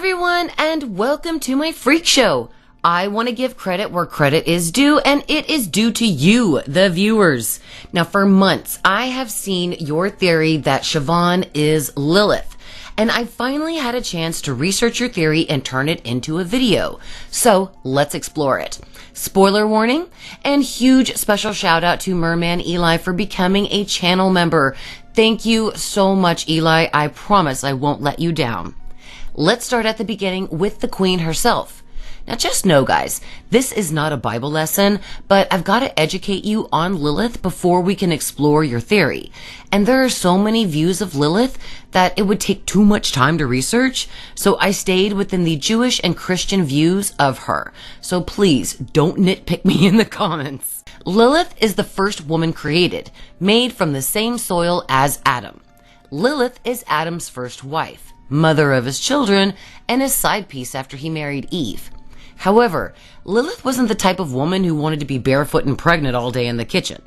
everyone, and welcome to my freak show. I want to give credit where credit is due, and it is due to you, the viewers. Now, for months, I have seen your theory that Siobhan is Lilith, and I finally had a chance to research your theory and turn it into a video. So, let's explore it. Spoiler warning, and huge special shout out to Merman Eli for becoming a channel member. Thank you so much, Eli. I promise I won't let you down. Let's start at the beginning with the Queen herself. Now just know, guys, this is not a Bible lesson, but I've got to educate you on Lilith before we can explore your theory. And there are so many views of Lilith that it would take too much time to research, so I stayed within the Jewish and Christian views of her. So please, don't nitpick me in the comments. Lilith is the first woman created, made from the same soil as Adam. Lilith is Adam's first wife, mother of his children, and his side piece after he married Eve. However, Lilith wasn't the type of woman who wanted to be barefoot and pregnant all day in the kitchen.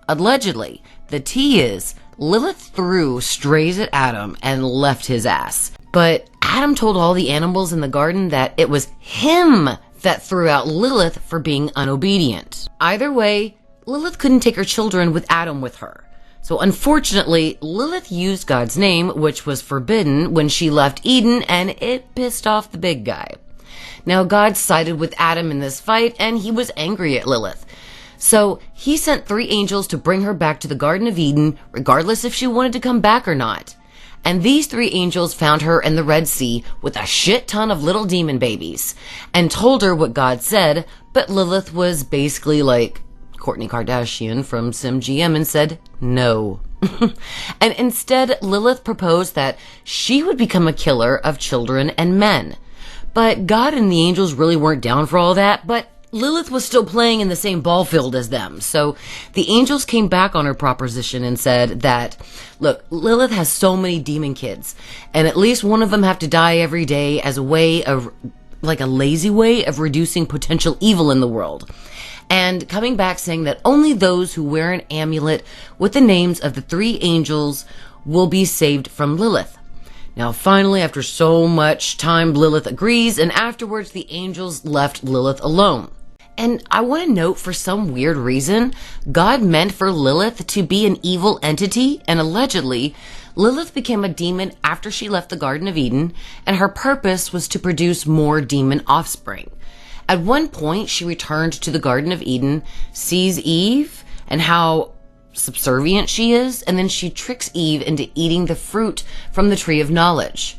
Allegedly, the tea is, Lilith threw strays at Adam and left his ass. But Adam told all the animals in the garden that it was him that threw out Lilith for being unobedient. Either way, Lilith couldn't take her children with Adam with her. So unfortunately, Lilith used God's name, which was forbidden, when she left Eden, and it pissed off the big guy. Now, God sided with Adam in this fight, and he was angry at Lilith. So he sent 3 angels to bring her back to the Garden of Eden, regardless if she wanted to come back or not. And these 3 angels found her in the Red Sea with a shit ton of little demon babies, and told her what God said, but Lilith was basically like Kourtney Kardashian from SimGM and said no. And instead, Lilith proposed that she would become a killer of children and men. But God and the angels really weren't down for all that, but Lilith was still playing in the same ball field as them. So the angels came back on her proposition and said that, look, Lilith has so many demon kids, and at least one of them have to die every day as a way of, like a lazy way of reducing potential evil in the world. And coming back saying that only those who wear an amulet with the names of the 3 angels will be saved from Lilith. Now, finally, after so much time, Lilith agrees, and afterwards the angels left Lilith alone. And I want to note, for some weird reason, God meant for Lilith to be an evil entity, and allegedly, Lilith became a demon after she left the Garden of Eden, and her purpose was to produce more demon offspring. At one point, she returned to the Garden of Eden, sees Eve, and how subservient she is, and then she tricks Eve into eating the fruit from the tree of knowledge.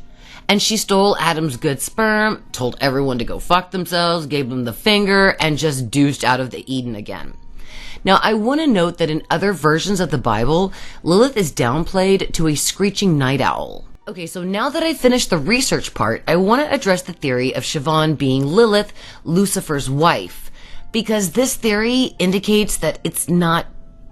And she stole Adam's good sperm, told everyone to go fuck themselves, gave them the finger, and just deuced out of the Eden again. Now, I want to note that in other versions of the Bible, Lilith is downplayed to a screeching night owl. Okay, so now that I've finished the research part, I want to address the theory of Siobhan being Lilith, Lucifer's wife, because this theory indicates that it's not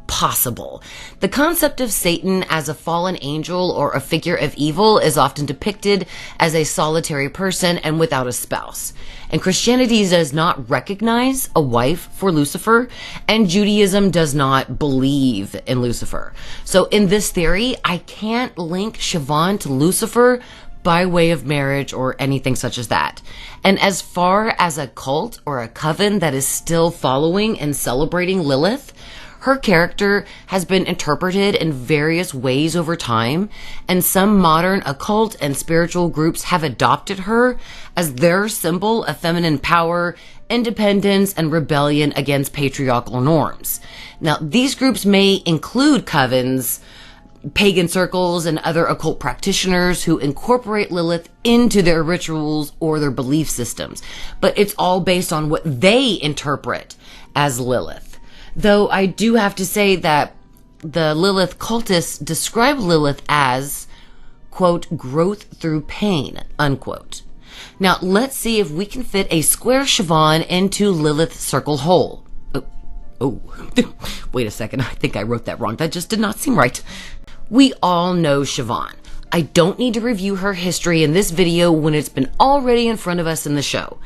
possible. The concept of Satan as a fallen angel or a figure of evil is often depicted as a solitary person and without a spouse. And Christianity does not recognize a wife for Lucifer, and Judaism does not believe in Lucifer. So in this theory, I can't link Siobhan to Lucifer by way of marriage or anything such as that. And as far as a cult or a coven that is still following and celebrating Lilith, her character has been interpreted in various ways over time, and some modern occult and spiritual groups have adopted her as their symbol of feminine power, independence, and rebellion against patriarchal norms. Now, these groups may include covens, pagan circles, and other occult practitioners who incorporate Lilith into their rituals or their belief systems, but it's all based on what they interpret as Lilith. Though I do have to say that the Lilith cultists describe Lilith as, quote, growth through pain, unquote. Now, let's see if we can fit a square Siobhan into Lilith's circle hole. Oh, wait a second. I think I wrote that wrong. That just did not seem right. We all know Siobhan. I don't need to review her history in this video when it's been already in front of us in the show.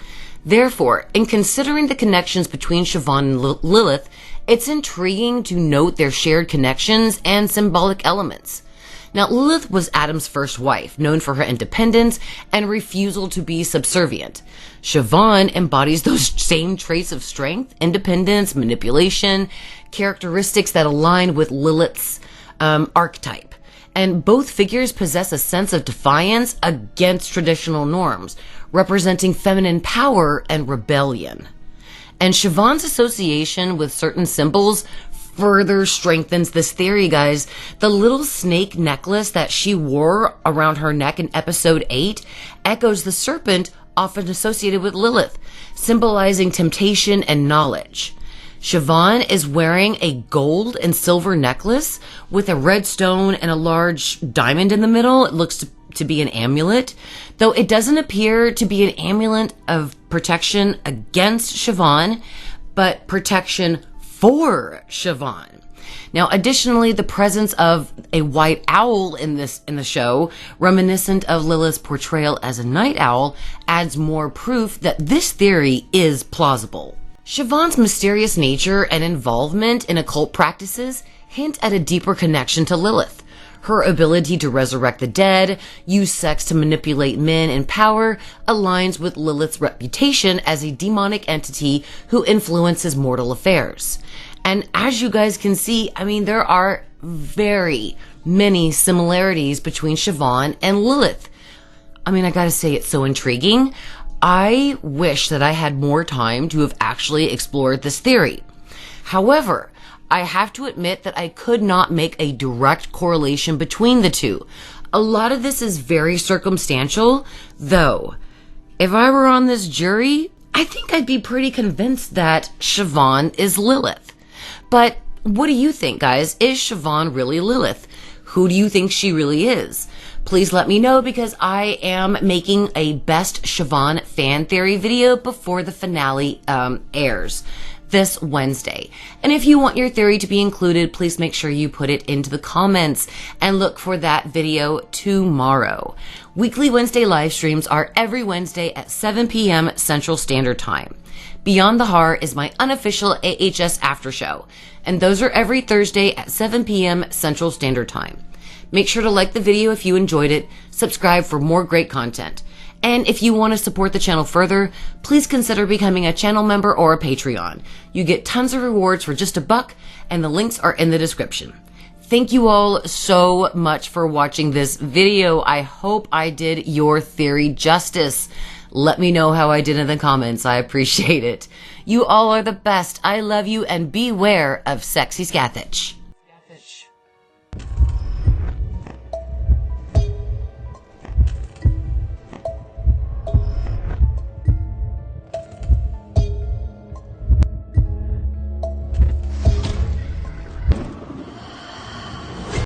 Therefore, in considering the connections between Siobhan and Lilith, it's intriguing to note their shared connections and symbolic elements. Now, Lilith was Adam's first wife, known for her independence and refusal to be subservient. Siobhan embodies those same traits of strength, independence, manipulation, characteristics that align with Lilith's archetype. And both figures possess a sense of defiance against traditional norms, representing feminine power and rebellion. And Siobhan's association with certain symbols further strengthens this theory, guys. The little snake necklace that she wore around her neck in episode 8 echoes the serpent often associated with Lilith, symbolizing temptation and knowledge. Siobhan is wearing a gold and silver necklace with a red stone and a large diamond in the middle. It looks to be an amulet, though it doesn't appear to be an amulet of protection against Siobhan, but protection for Siobhan. Now, additionally, the presence of a white owl in the show, reminiscent of Lilith's portrayal as a night owl, adds more proof that this theory is plausible. Siobhan's mysterious nature and involvement in occult practices hint at a deeper connection to Lilith. Her ability to resurrect the dead, use sex to manipulate men in power, aligns with Lilith's reputation as a demonic entity who influences mortal affairs. And as you guys can see, I mean, there are very many similarities between Siobhan and Lilith. I mean, I gotta say, it's so intriguing. I wish that I had more time to have actually explored this theory. However, I have to admit that I could not make a direct correlation between the two. A lot of this is very circumstantial, though. If I were on this jury, I think I'd be pretty convinced that Siobhan is Lilith. But what do you think, guys? Is Siobhan really Lilith? Who do you think she really is? Please let me know, because I am making a best Siobhan fan theory video before the finale airs this Wednesday. And if you want your theory to be included, please make sure you put it into the comments and look for that video tomorrow. Weekly Wednesday live streams are every Wednesday at 7 p.m. Central Standard Time. Beyond the Horror is my unofficial AHS after show, and those are every Thursday at 7 p.m. Central Standard Time. Make sure to like the video if you enjoyed it, subscribe for more great content. And if you want to support the channel further, please consider becoming a channel member or a Patreon. You get tons of rewards for just $1, and the links are in the description. Thank you all so much for watching this video. I hope I did your theory justice. Let me know how I did in the comments. I appreciate it. You all are the best. I love you, and beware of sexy Scathach.